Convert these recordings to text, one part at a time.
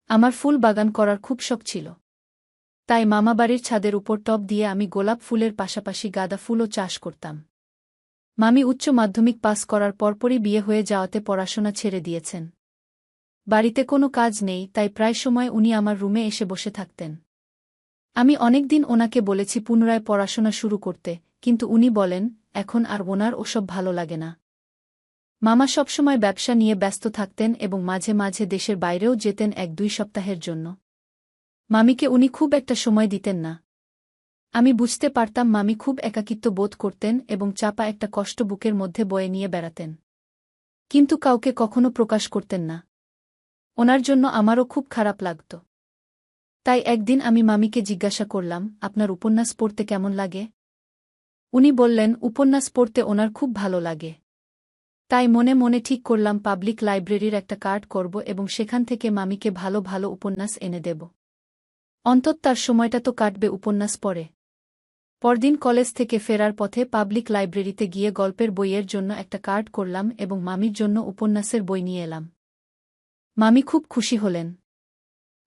আমার ফুল বাগান করার খুব শখ ছিল। তাই মামাবাড়ির ছাদের উপর টব দিয়ে আমি গোলাপ ফুলের পাশাপাশি গাঁদা ফুলও চাষ করতাম। মামি উচ্চ মাধ্যমিক পাস করার পরপরই বিয়ে হয়ে যাওয়াতে পড়াশোনা ছেড়ে দিয়েছেন। বাড়িতে কোনো কাজ নেই, তাই প্রায় সময় উনি আমার রুমে এসে বসে থাকতেন। আমি অনেকদিন ওনাকে বলেছি পুনরায় পড়াশোনা শুরু করতে, কিন্তু উনি বলেন এখন আর ওনার ওসব ভালো লাগে না। মামা সবসময় ব্যবসা নিয়ে ব্যস্ত থাকতেন এবং মাঝে মাঝে দেশের বাইরেও যেতেন ১-২ সপ্তাহের জন্য। মামিকে উনি খুব একটা সময় দিতেন না। আমি বুঝতে পারতাম মামি খুব একাকিত্ব বোধ করতেন এবং চাপা একটা কষ্ট বুকের মধ্যে বয়ে নিয়ে বেড়াতেন। কিন্তু কাউকে কখনো প্রকাশ করতেন না। ওনার জন্য আমারও খুব খারাপ লাগত। তাই একদিন আমি মামিকে জিজ্ঞাসা করলাম, আপনার উপন্যাস পড়তে কেমন লাগে? উনি বললেন উপন্যাস পড়তে ওনার খুব ভালো লাগে। তাই মনে মনে ঠিক করলাম পাবলিক লাইব্রেরির একটা কার্ড করব এবং সেখান থেকে মামিকে ভালো ভালো উপন্যাস এনে দেব। অন্তত তার সময়টা তো কাটবে উপন্যাস পড়ে। পরদিন কলেজ থেকে ফেরার পথে পাবলিক লাইব্রেরিতে গিয়ে গল্পের বইয়ের জন্য একটা কার্ড করলাম এবং মামির জন্য উপন্যাসের বই নিয়ে এলাম। মামি খুব খুশি হলেন।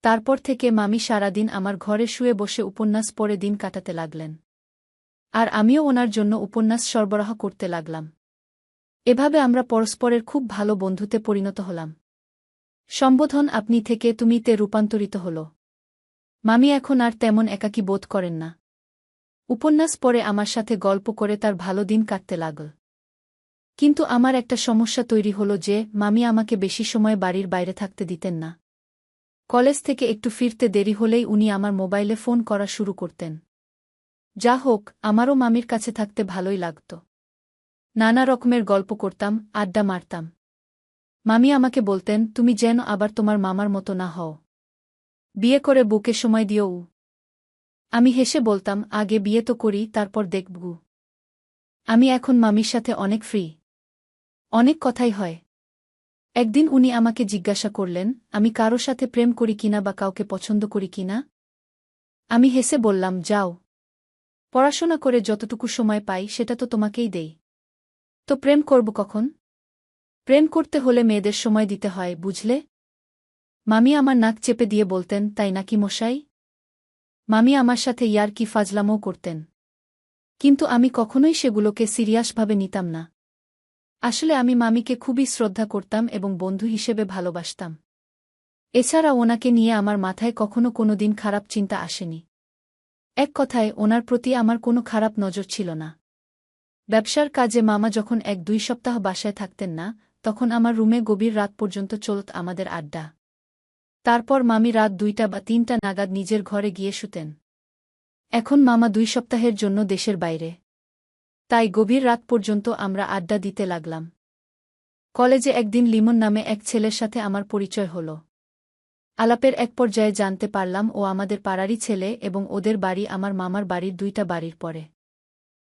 তারপর থেকে মামি সারাদিন আমার ঘরে শুয়ে বসে উপন্যাস পড়ে দিন কাটাতে লাগলেন। আর আমিও ওনার জন্য উপন্যাস সরবরাহ করতে লাগলাম। এভাবে আমরা পরস্পরের খুব ভালো বন্ধুতে পরিণত হলাম। সম্বোধন আপনি থেকে তুমিতে রূপান্তরিত হল। মামি এখন আর তেমন একাকী বোধ করেন না। উপন্যাস পড়ে আমার সাথে গল্প করে তার ভালো দিন কাটতে লাগল। কিন্তু আমার একটা সমস্যা তৈরি হল যে মামি আমাকে বেশি সময় বাড়ির বাইরে থাকতে দিতেন না। কলেজ থেকে একটু ফিরতে দেরি হলেই উনি আমার মোবাইলে ফোন করা শুরু করতেন। যা হোক, আমারও মামির কাছে থাকতে ভালোই লাগত। নানা রকমের গল্প করতাম, আড্ডা মারতাম। মামি আমাকে বলতেন, তুমি যেন আবার তোমার মামার মতো না হও। বিয়ে করে বুকে সময় দিও। আমি হেসে বলতাম, আগে বিয়ে তো করি, তারপর দেখব। আমি এখন মামির সাথে অনেক ফ্রি। অনেক কথাই হয়। একদিন উনি আমাকে জিজ্ঞাসা করলেন, আমি কারো সাথে প্রেম করি কিনা বা কাউকে পছন্দ করি কিনা। আমি হেসে বললাম, যাও। পড়াশোনা করে যতটুকু সময় পাই সেটা তো তোমাকেই দেই। তো প্রেম করব কখন? প্রেম করতে হলে মেয়েদের সময় দিতে হয়, বুঝলে? মামি আমার নাক চেপে দিয়ে বলতেন, তাই নাকি মশাই? মামি আমার সাথে ইয়ার্কি ফাজলামও করতেন। কিন্তু আমি কখনোই সেগুলোকে সিরিয়াসভাবে নিতাম না। আসলে আমি মামিকে খুবই শ্রদ্ধা করতাম এবং বন্ধু হিসেবে ভালোবাসতাম। এছাড়া ওনাকে নিয়ে আমার মাথায় কখনো কোনো দিন খারাপ চিন্তা আসেনি। এক কথায় ওনার প্রতি আমার কোনো খারাপ নজর ছিল না। ব্যবসার কাজে মামা যখন ১-২ সপ্তাহ বাসায় থাকতেন না, তখন আমার রুমে গভীর রাত পর্যন্ত চলত আমাদের আড্ডা। তারপর মামি রাত ২টা বা ৩টা নাগাদ নিজের ঘরে গিয়ে শুতেন। এখন মামা ২ সপ্তাহের জন্য দেশের বাইরে। তাই গভীর রাত পর্যন্ত আমরা আড্ডা দিতে লাগলাম। কলেজে একদিন লিমন নামে এক ছেলের সাথে আমার পরিচয় হল। আলাপের এক পর্যায়ে জানতে পারলাম ও আমাদের পাড়ারই ছেলে এবং ওদের বাড়ি আমার মামার বাড়ির ২টা বাড়ির পরে।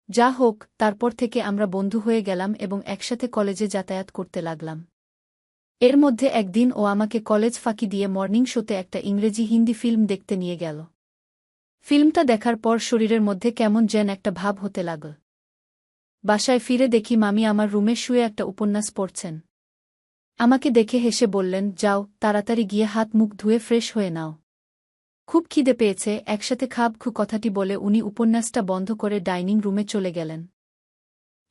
যা হোক, তারপর থেকে আমরা বন্ধু হয়ে গেলাম এবং একসাথে কলেজে যাতায়াত করতে লাগলাম। এর মধ্যে একদিন ও আমাকে কলেজ ফাঁকি দিয়ে মর্নিং শোতে একটা ইংরেজি-হিন্দি ফিল্ম দেখতে নিয়ে গেল। ফিল্মটা দেখার পর শরীরের মধ্যে কেমন যেন একটা ভাব হতে লাগল। বাসায় ফিরে দেখি মামি আমার রুমে শুয়ে একটা উপন্যাস পড়ছেন। আমাকে দেখে হেসে বললেন, যাও, তাড়াতাড়ি গিয়ে হাত মুখ ধুয়ে ফ্রেশ হয়ে নাও। খুব খিদে পেয়েছে, একসাথে খাবো কথাটি বলে উনি উপন্যাসটা বন্ধ করে ডাইনিং রুমে চলে গেলেন।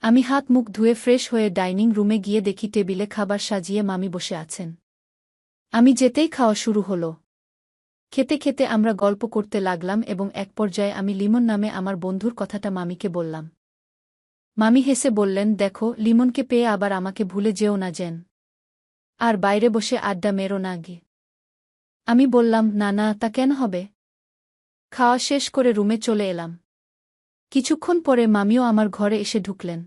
আমি হাত মুখ ধুয়ে ফ্রেশ হয়ে ডাইনিং রুমে গিয়ে দেখি টেবিলে খাবার সাজিয়ে মামি বসে আছেন। আমি যেতেই খাওয়া শুরু হল। খেতে খেতে আমরা গল্প করতে লাগলাম এবং এক পর্যায়ে আমি লিমন নামে আমার বন্ধুর কথাটা মামিকে বললাম। মামি হেসে বললেন, দেখো, লিমনকে পেয়ে আবার আমাকে ভুলে যেও না যেন। আর বাইরে বসে আড্ডা মেরো না গে। আমি বললাম, না না, তা কেন হবে? খাওয়া শেষ করে রুমে চলে এলাম। কিছুক্ষণ পরে মামিও আমার ঘরে এসে ঢুকলেন।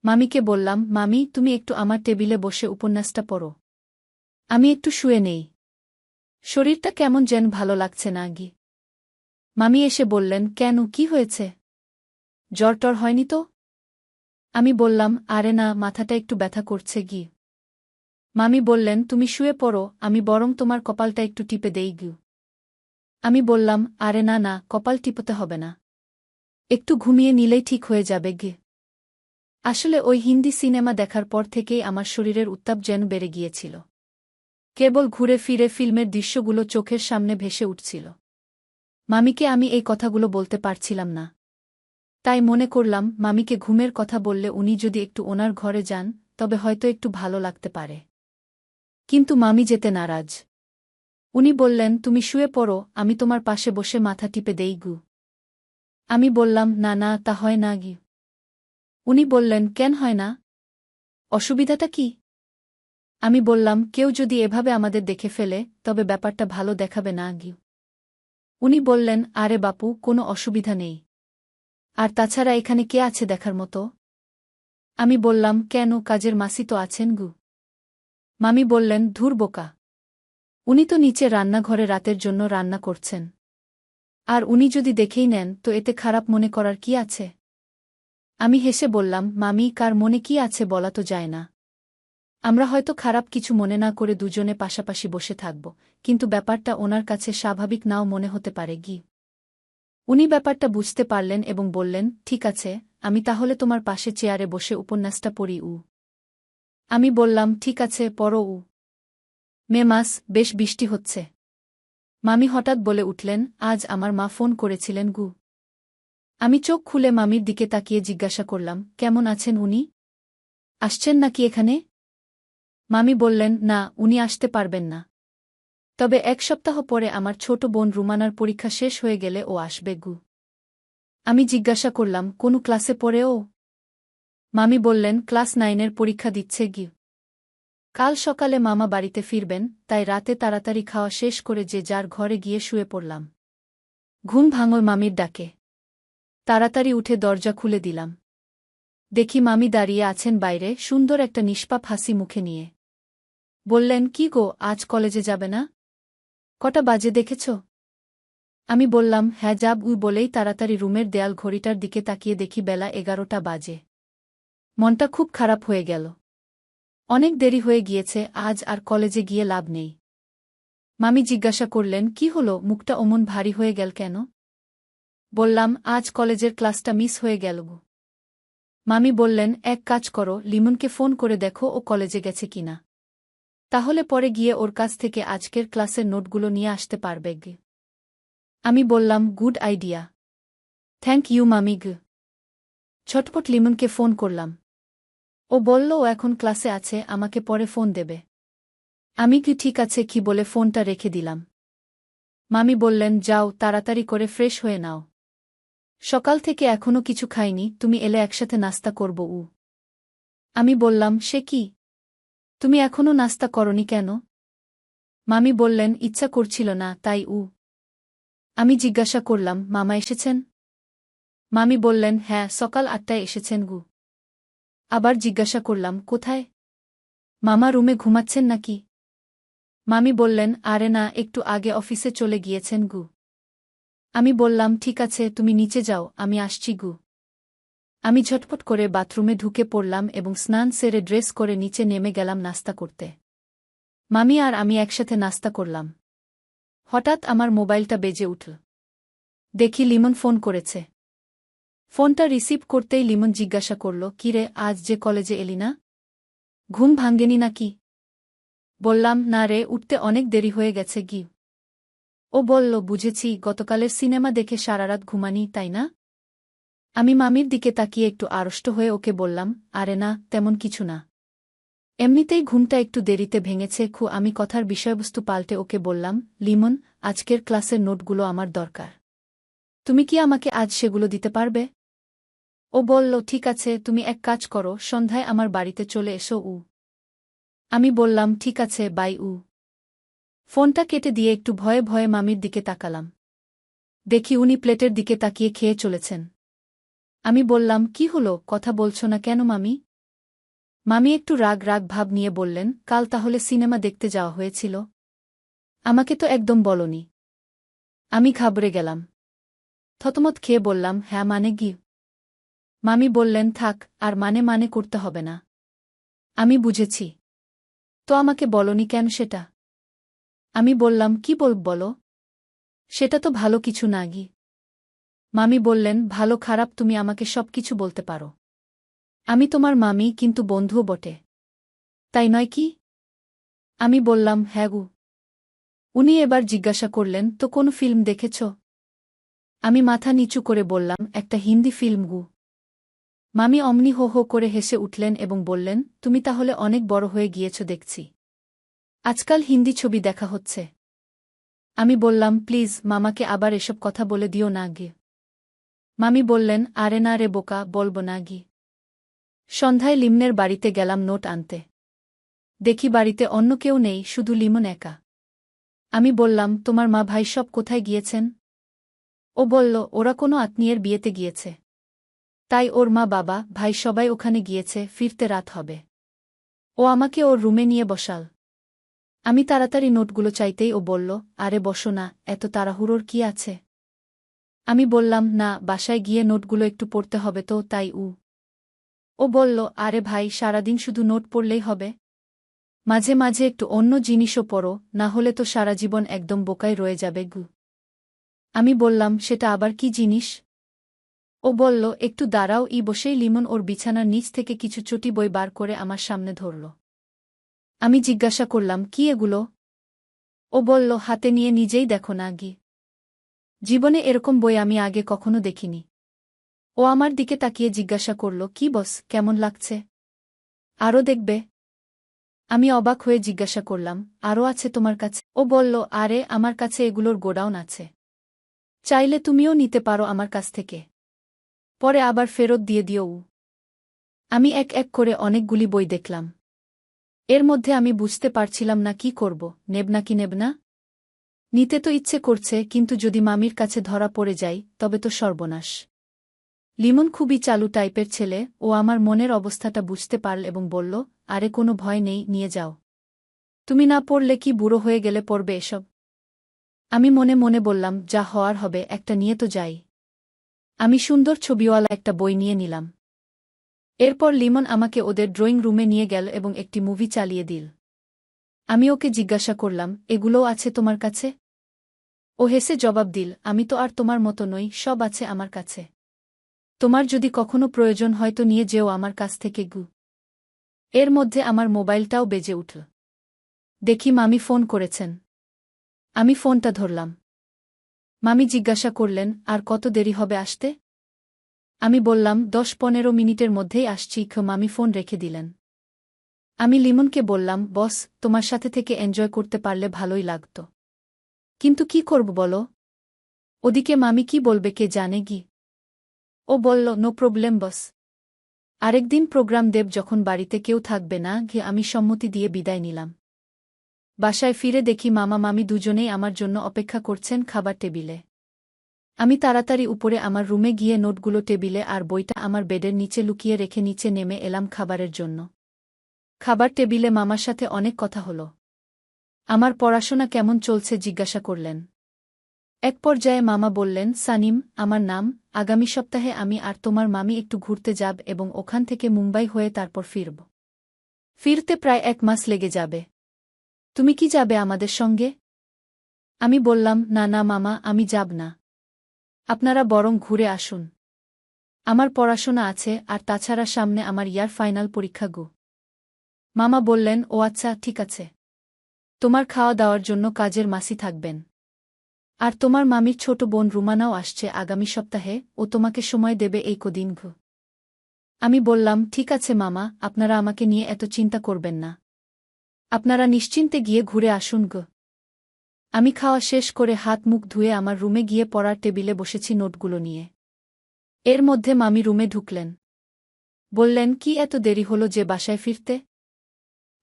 মামিকে বললাম, মামি, তুমি একটু আমার টেবিলে বসে উপন্যাসটা পড়ো। আমি একটু শুয়ে নেই। শরীরটা কেমন যেন ভালো লাগছে না গি। মামি এসে বললেন, কেন, কি হয়েছে? জ্বর টর হয়নি তো? আমি বললাম, আরে না, মাথাটা একটু ব্যথা করছে গি। মামি বললেন, তুমি শুয়ে পড়ো, আমি বরং তোমার কপালটা একটু টিপে দেই গি। আমি বললাম, আরে না না, কপাল টিপতে হবে না। একটু ঘুমিয়ে নিলেই ঠিক হয়ে যাবে গে। আসলে ওই হিন্দি সিনেমা দেখার পর থেকেই আমার শরীরের উত্তাপ যেন বেড়ে গিয়েছিল। কেবল ঘুরে ফিরে ফিল্মের দৃশ্যগুলো চোখের সামনে ভেসে উঠছিল। মামিকে আমি এই কথাগুলো বলতে পারছিলাম না। তাই মনে করলাম মামিকে ঘুমের কথা বললে উনি যদি একটু ওনার ঘরে যান তবে হয়তো একটু ভালো লাগতে পারে। কিন্তু মামি যেতে নারাজ। উনি বললেন, তুমি শুয়ে পড়ো, আমি তোমার পাশে বসে মাথা টিপে দেই গু। আমি বললাম, না না, তা হয় না গি। উনি বললেন, কেন হয় না? অসুবিধাটা কি? আমি বললাম, কেউ যদি এভাবে আমাদের দেখে ফেলে তবে ব্যাপারটা ভালো দেখাবে না গি। উনি বললেন, আরে বাপু, কোনো অসুবিধা নেই। আর তাছাড়া এখানে কে আছে দেখার মতো? আমি বললাম, কেন, কাজের মাসি তো আছেন গু। মামি বললেন, ধুর বোকা। উনি তো নিচে রান্নাঘরে রাতের জন্য রান্না করছেন। আর উনি যদি দেখেই নেন তো এতে খারাপ মনে করার কি আছে? আমি হেসে বললাম, মামি, কার মনে কি আছে বলা তো যায় না। আমরা হয়তো খারাপ কিছু মনে না করে দুজনে পাশাপাশি বসে থাকব, কিন্তু ব্যাপারটা ওনার কাছে স্বাভাবিক নাও মনে হতে পারে গি। উনি ব্যাপারটা বুঝতে পারলেন এবং বললেন, ঠিক আছে, আমি তাহলে তোমার পাশে চেয়ারে বসে উপন্যাসটা পড়ি উ। আমি বললাম, ঠিক আছে, পড়ো উ। মে মাস, বেশ বৃষ্টি হচ্ছে। মামি হঠাৎ বলে উঠলেন, আজ আমার মা ফোন করেছিলেন গু। আমি চোখ খুলে মামির দিকে তাকিয়ে জিজ্ঞাসা করলাম, কেমন আছেন উনি? আসছেন নাকি এখানে? মামি বললেন, না, উনি আসতে পারবেন না। তবে 1 সপ্তাহ পরে আমার ছোট বোন রুমানার পরীক্ষা শেষ হয়ে গেলে ও আসবে গু। আমি জিজ্ঞাসা করলাম, কোন ক্লাসে পড়ে ও? মামি বললেন, ক্লাস 9-এর পরীক্ষা দিচ্ছে গি। কাল সকালে মামা বাড়িতে ফিরবেন, তাই রাতে তাড়াতাড়ি খাওয়া শেষ করে যে যার ঘরে গিয়ে শুয়ে পড়লাম। ঘুম ভাঙল মামির ডাকে। তাড়াতাড়ি উঠে দরজা খুলে দিলাম। দেখি মামি দাঁড়িয়ে আছেন বাইরে, সুন্দর একটা নিষ্পাপ হাসি মুখে নিয়ে। বললেন, কি গো, আজ কলেজে যাবে না? কটা বাজে দেখেছ? আমি বললাম, হ্যাঁ যাব বলেই তাড়াতাড়ি রুমের দেয়াল ঘড়িটার দিকে তাকিয়ে দেখি বেলা 11টা বাজে। মনটা খুব খারাপ হয়ে গেল। অনেক দেরি হয়ে গিয়েছে, আজ আর কলেজে গিয়ে লাভ নেই। মামি জিজ্ঞাসা করলেন, কি হলো, মুখটা অমন ভারী হয়ে গেল কেন? বললাম, আজ কলেজের ক্লাসটা মিস হয়ে গেল গো। মামি বললেন, এক কাজ করো, লিমনকে ফোন করে দেখো ও কলেজে গেছে কিনা। তাহলে পরে গিয়ে ওর কাছ থেকে আজকের ক্লাসের নোটগুলো নিয়ে আসতে পারবে গে। আমি বললাম, গুড আইডিয়া। থ্যাংক ইউ মামি গ। ছটপট লিমনকে ফোন করলাম। ও বলল ও এখন ক্লাসে আছে, আমাকে পরে ফোন দেবে। আমি কি ঠিক আছে কি বলে ফোনটা রেখে দিলাম। মামি বললেন, যাও, তাড়াতাড়ি করে ফ্রেশ হয়ে নাও। সকাল থেকে এখনো কিছু খাইনি, তুমি এলে একসাথে নাস্তা করব উ। আমি বললাম, সে কি? তুমি এখনো নাস্তা করনি কেন? মামি বললেন, ইচ্ছা করছিল না, তাই উ। আমি জিজ্ঞাসা করলাম, মামা এসেছেন? মামি বললেন, হ্যাঁ, সকাল 8টায় এসেছেন গু। আবার জিজ্ঞাসা করলাম, কোথায়? মামা রুমে ঘুমাচ্ছেন নাকি? মামি বললেন, আরে না, একটু আগে অফিসে চলে গিয়েছেন গু। আমি বললাম, ঠিক আছে, তুমি নিচে যাও, আমি আসছি গু। আমি ঝটপট করে বাথরুমে ঢুকে পড়লাম এবং স্নান সেরে ড্রেস করে নিচে নেমে গেলাম নাস্তা করতে। মামি আর আমি একসাথে নাস্তা করলাম। হঠাৎ আমার মোবাইলটা বেজে উঠল। দেখি লিমন ফোন করেছে। ফোনটা রিসিভ করতেই লিমন জিজ্ঞাসা করল, কিরে, আজ যে কলেজে এলি না? ঘুম ভাঙ্গেনি নাকি? বললাম, না রে, উঠতে অনেক দেরি হয়ে গেছে গি। ও বলল, বুঝেছি, গতকালের সিনেমা দেখে সারারাত ঘুমানি, তাই না? আমি মামির দিকে তাকিয়ে একটু আড়ষ্ট হয়ে ওকে বললাম, আরে না, তেমন কিছু না। এমনিতেই ঘুমটা একটু দেরিতে ভেঙেছে আমি কথার বিষয়বস্তু পাল্টে ওকে বললাম, লিমন, আজকের ক্লাসের নোটগুলো আমার দরকার। তুমি কি আমাকে আজ সেগুলো দিতে পারবে? ও বলল, ঠিক আছে, তুমি এক কাজ করো, সন্ধ্যায় আমার বাড়িতে চলে এসো উ। আমি বললাম, ঠিক আছে, বাই উ। ফোনটা কেটে দিয়ে একটু ভয়ে ভয়ে মামির দিকে তাকালাম। দেখি উনি প্লেটের দিকে তাকিয়ে খেয়ে চলেছেন। আমি বললাম, কি হলো, কথা বলছো না কেন মামি? মামি একটু রাগ রাগ ভাব নিয়ে বললেন, কাল তাহলে সিনেমা দেখতে যাওয়া হয়েছিল? আমাকে তো একদম বলনি। আমি ঘাবড়ে গেলাম। থতমত খেয়ে বললাম, হ্যাঁ, মানে কি? মামি বললেন, থাক, আর মানে করতে হবে না। আমি বুঝেছি। তো আমাকে বলনি কেন সেটা? আমি বললাম, কি বলো? সেটা তো ভালো কিছু না গি। মামি বললেন, ভালো খারাপ তুমি আমাকে সবকিছু বলতে পারো। আমি তোমার মামি, কিন্তু বন্ধুও বটে। তাই নয় কি? আমি বললাম, হ্যাঁ গু। উনি এবার জিজ্ঞাসা করলেন, তো কোন ফিল্ম দেখেছ? আমি মাথা নিচু করে বললাম, একটা হিন্দি ফিল্ম গু। মামি অমনি হো হো করে হেসে উঠলেন এবং বললেন, তুমি তাহলে অনেক বড় হয়ে গিয়েছ দেখছি। আজকাল হিন্দি ছবি দেখা হচ্ছে। আমি বললাম, প্লিজ মামাকে আবার এসব কথা বলে দিও না গে। মামি বললেন, আরে না রে বোকা, বলব না গি। সন্ধ্যায় লিমনের বাড়িতে গেলাম নোট আনতে। দেখি বাড়িতে অন্য কেউ নেই, শুধু লিমন একা। আমি বললাম, তোমার মা ভাই সব কোথায় গিয়েছেন? ও বলল, ওরা কোনো আত্মীয়ের বিয়েতে গিয়েছে। তাই ওর মা বাবা ভাই সবাই ওখানে গিয়েছে, ফিরতে রাত হবে। ও আমাকে ওর রুমে নিয়ে বসাল। আমি তাড়াতাড়ি নোটগুলো চাইতেই ও বলল, আরে বসো না, এত তাড়াহুড়োর কি আছে? আমি বললাম, না, বাসায় গিয়ে নোটগুলো একটু পড়তে হবে তো, তাই ও বলল, আরে ভাই, সারাদিন শুধু নোট পড়লেই হবে? মাঝে মাঝে একটু অন্য জিনিসও পড়ো, না হলে তো সারা জীবন একদম বোকায় রয়ে যাবে গু। আমি বললাম, সেটা আবার কি জিনিস? ও বলল, একটু দাঁড়াও। বসেই লিমন ওর বিছানার নিচ থেকে কিছু চটি বই বার করে আমার সামনে ধরল। আমি জিজ্ঞাসা করলাম, কি এগুলো? ও বলল, হাতে নিয়ে নিজেই দেখো না গি। জীবনে এরকম বই আমি আগে কখনো দেখিনি। ও আমার দিকে তাকিয়ে জিজ্ঞাসা করল, কি বস, কেমন লাগছে? আরও দেখবে? আমি অবাক হয়ে জিজ্ঞাসা করলাম, আরও আছে তোমার কাছে? ও বলল, আরে আমার কাছে এগুলোর গোডাউন আছে। চাইলে তুমিও নিতে পারো আমার কাছ থেকে। পরে আবার ফেরত দিয়ে দিও। আমি এক এক করে অনেকগুলি বই দেখলাম। এর মধ্যে আমি বুঝতে পারছিলাম না কি করব, নেব নাকি নেব না। নিতে তো ইচ্ছে করছে, কিন্তু যদি মামির কাছে ধরা পড়ে যাই তবে তো সর্বনাশ। লিমন খুবই চালু টাইপের ছেলে, ও আমার মনের অবস্থাটা বুঝতে পারল এবং বলল, আরে কোনো ভয় নেই, নিয়ে যাও। তুমি না পড়লে কি বুড়ো হয়ে গেলে পড়বে এসব? আমি মনে মনে বললাম, যা হওয়ার হবে, একটা নিয়ে তো যাই। আমি সুন্দর ছবিওয়ালা একটা বই নিয়ে নিলাম। এরপর লিমন আমাকে ওদের ড্রয়িং রুমে নিয়ে গেল এবং একটি মুভি চালিয়ে দিল। আমি ওকে জিজ্ঞাসা করলাম, এগুলোও আছে তোমার কাছে? ও হেসে জবাব দিল, আমি তো আর তোমার মতো নই, সব আছে আমার কাছে। তোমার যদি কখনো প্রয়োজন হয় তো নিয়ে যেও আমার কাছ থেকে গু। এর মধ্যে আমার মোবাইলটাও বেজে উঠল। দেখি মামি ফোন করেছেন। আমি ফোনটা ধরলাম। মামি জিজ্ঞাসা করলেন, আর কত দেরি হবে আসতে? আমি বললাম, 10-15 মিনিটের মধ্যেই আসছি। মামি ফোন রেখে দিলেন। আমি লিমনকে বললাম, বস, তোমার সাথে থেকে এনজয় করতে পারলে ভালোই লাগত। কিন্তু কি করব বলো? ওদিকে মামি কি বলবে কে জানে গি। ও বলল, নো প্রবলেম বস। আরেকদিন প্রোগ্রাম দেব যখন বাড়িতে কেউ থাকবে না। আমি সম্মতি দিয়ে বিদায় নিলাম। বাসায় ফিরে দেখি মামা মামি দুজনেই আমার জন্য অপেক্ষা করছেন খাবার টেবিলে। আমি তাড়াতাড়ি উপরে আমার রুমে গিয়ে নোটগুলো টেবিলে আর বইটা আমার বেডের নিচে লুকিয়ে রেখে নিচে নেমে এলাম খাবারের জন্য। খাবার টেবিলে মামার সাথে অনেক কথা হলো। আমার পড়াশোনা কেমন চলছে জিজ্ঞাসা করলেন। এক পর্যায়ে মামা বললেন, সানিম, আমার নাম, আগামী সপ্তাহে আমি আর তোমার মামি একটু ঘুরতে যাব এবং ওখান থেকে মুম্বাই হয়ে তারপর ফিরব। ফিরতে প্রায় 1 মাস লেগে যাবে। তুমি কি যাবে আমাদের সঙ্গে? আমি বললাম, না না মামা, আমি যাব না। আপনারা বরং ঘুরে আসুন। আমার পড়াশোনা আছে, আর তাছাড়া সামনে আমার ইয়ার ফাইনাল পরীক্ষা গো। মামা বললেন, ও আচ্ছা, ঠিক আছে। তোমার খাওয়া দাওয়ার জন্য কাজের মাসি থাকবেন। আর তোমার মামির ছোট বোন রুমানাও আসছে আগামী সপ্তাহে, ও তোমাকে সময় দেবে এই কদিন ঘু। আমি বললাম, ঠিক আছে মামা, আপনারা আমাকে নিয়ে এত চিন্তা করবেন না। আপনারা নিশ্চিন্তে গিয়ে ঘুরে আসুন গো। আমি খাওয়া শেষ করে হাত মুখ ধুয়ে আমার রুমে গিয়ে পড়ার টেবিলে বসেছি নোটগুলো নিয়ে। এর মধ্যে মামি রুমে ঢুকলেন। বললেন, কি এত দেরি হলো যে বাসায় ফিরতে?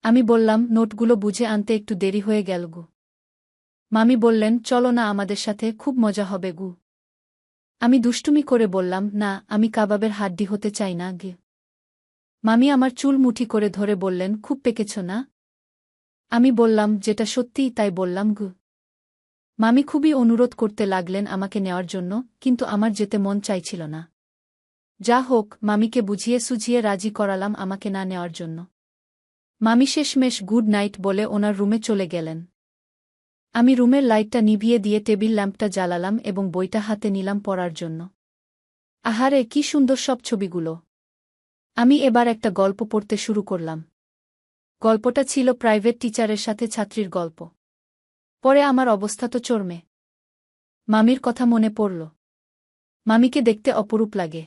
আমি বললাম, নোটগুলো বুঝে আনতে একটু দেরি হয়ে গেল গু। মামি বললেন, চলো না আমাদের সাথে, খুব মজা হবে গু। আমি দুষ্টুমি করে বললাম, না, আমি কাবাবের হাড্ডি হতে চাই না গে। মামি আমার চুল মুঠি করে ধরে বললেন, খুব পেকেছ না? আমি বললাম, যেটা সত্যিই তাই বললাম গু। মামি খুবই অনুরোধ করতে লাগলেন আমাকে নেওয়ার জন্য, কিন্তু আমার যেতে মন চাইছিল না। যা হোক, মামিকে বুঝিয়ে সুঝিয়ে রাজি করালাম আমাকে না নেওয়ার জন্য। মামি শেষমেশ গুড নাইট বলে ওনার রুমে চলে গেলেন। আমি রুমের লাইটটা নিভিয়ে দিয়ে টেবিল ল্যাম্পটা জ্বালালাম এবং বইটা হাতে নিলাম পড়ার জন্য। আহারে, কি সুন্দর সব ছবিগুলো! আমি এবার একটা গল্প পড়তে শুরু করলাম। গল্পটা ছিল প্রাইভেট টিচারের সাথে ছাত্রীর গল্প। পরে আমার অবস্থা তো চরমে। মামির কথা মনে পড়ল। মামিকে দেখতে অপরূপ লাগে।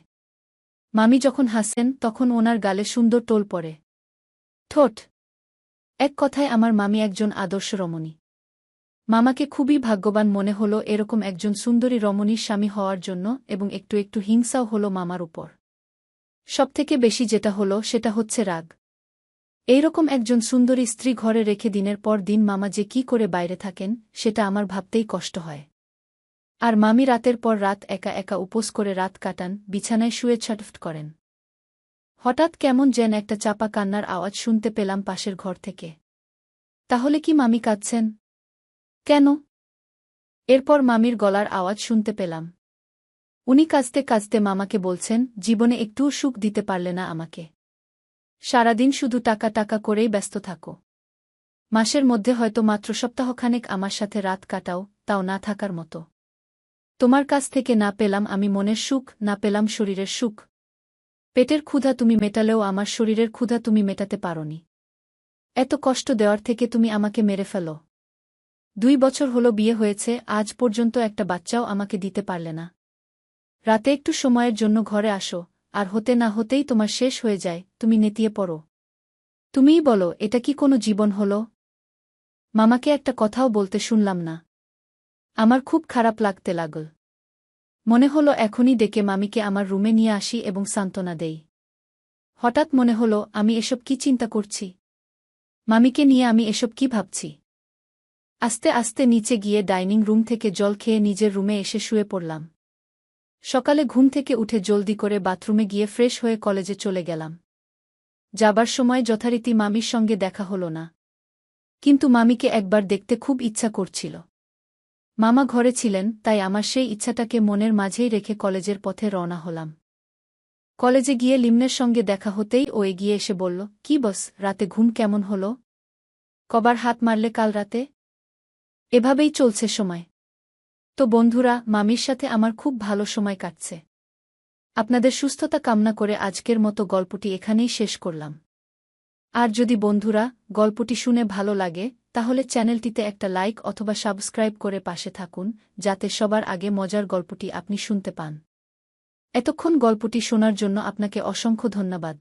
মামি যখন হাসেন তখন ওনার গালে সুন্দর টোল পড়ে। ঠোঁট। এক কথায় আমার মামি একজন আদর্শ রমণী। মামাকে খুবই ভাগ্যবান মনে হল এরকম একজন সুন্দরী রমণীর স্বামী হওয়ার জন্য, এবং একটু একটু হিংসাও হল মামার উপর। সবথেকে বেশি যেটা হল সেটা হচ্ছে রাগ। এইরকম একজন সুন্দরী স্ত্রী ঘরে রেখে দিনের পর দিন মামা যে কি করে বাইরে থাকেন সেটা আমার ভাবতেই কষ্ট হয়। আর মামি রাতের পর রাত একা একা উপোস করে রাত কাটান, বিছানায় শুয়ে ছটফট করেন। হঠাৎ কেমন যেন একটা চাপা কান্নার আওয়াজ শুনতে পেলাম পাশের ঘর থেকে। তাহলে কি মামি কাঁদছেন? কেন? এরপর মামির গলার আওয়াজ শুনতে পেলাম। উনি কাঁদতে কাঁদতে মামাকে বলছেন, জীবনে একটুও সুখ দিতে পারলে না আমাকে। সারাদিন শুধু টাকা টাকা করেই ব্যস্ত থাকো। মাসের মধ্যে হয়তো মাত্র সপ্তাহখানেক আমার সাথে রাত কাটাও, তাও না থাকার মতো। তোমার কাছ থেকে না পেলাম আমি মনের সুখ, না পেলাম শরীরের সুখ। পেটের ক্ষুধা তুমি মেটালেও আমার শরীরের ক্ষুধা তুমি মেটাতে পারোনি। এত কষ্ট দেওয়ার থেকে তুমি আমাকে মেরে ফেলো। 2 বছর হলো বিয়ে হয়েছে, আজ পর্যন্ত একটা বাচ্চাও আমাকে দিতে পারলে না। রাতে একটু সময়ের জন্য ঘরে আসো, আর হতে না হতেই তোমার শেষ হয়ে যায়, তুমি নেতিয়ে পড়ো। তুমিই বলো, এটা কি কোনো জীবন হলো? মামাকে একটা কথাও বলতে শুনলাম না। আমার খুব খারাপ লাগতে লাগল। মনে হলো এখনই ডেকে মামিকে আমার রুমে নিয়ে আসি এবং সান্ত্বনা দেই। হঠাৎ মনে হলো আমি এসব কি চিন্তা করছি? মামিকে নিয়ে আমি এসব কি ভাবছি? আস্তে আস্তে নিচে গিয়ে ডাইনিং রুম থেকে জল খেয়ে নিজের রুমে এসে শুয়ে পড়লাম। সকালে ঘুম থেকে উঠে জলদি করে বাথরুমে গিয়ে ফ্রেশ হয়ে কলেজে চলে গেলাম। যাবার সময় যথারীতি মামির সঙ্গে দেখা হলো না। কিন্তু মামিকে একবার দেখতে খুব ইচ্ছা করছিল। মামা ঘরে ছিলেন, তাই আমার সেই ইচ্ছাটাকে মনের মাঝেই রেখে কলেজের পথে রওনা হলাম। কলেজে গিয়ে লিমনের সঙ্গে দেখা হতেই ও এগিয়ে এসে বলল, কি বস, রাতে ঘুম কেমন হলো? কবার হাত মারলে কাল রাতে? এভাবেই চলছে সময়। তো বন্ধুরা, মামির সাথে আমার খুব ভালো সময় কাটছে। আপনাদের সুস্থতা কামনা করে আজকের মতো গল্পটি এখানেই শেষ করলাম। আর যদি বন্ধুরা গল্পটি শুনে ভালো লাগে তাহলে চ্যানেলটিতে একটা লাইক অথবা সাবস্ক্রাইব করে পাশে থাকুন, যাতে সবার আগে মজার গল্পটি আপনি শুনতে পান। এতক্ষণ গল্পটি শোনার জন্য আপনাকে অসংখ্য ধন্যবাদ।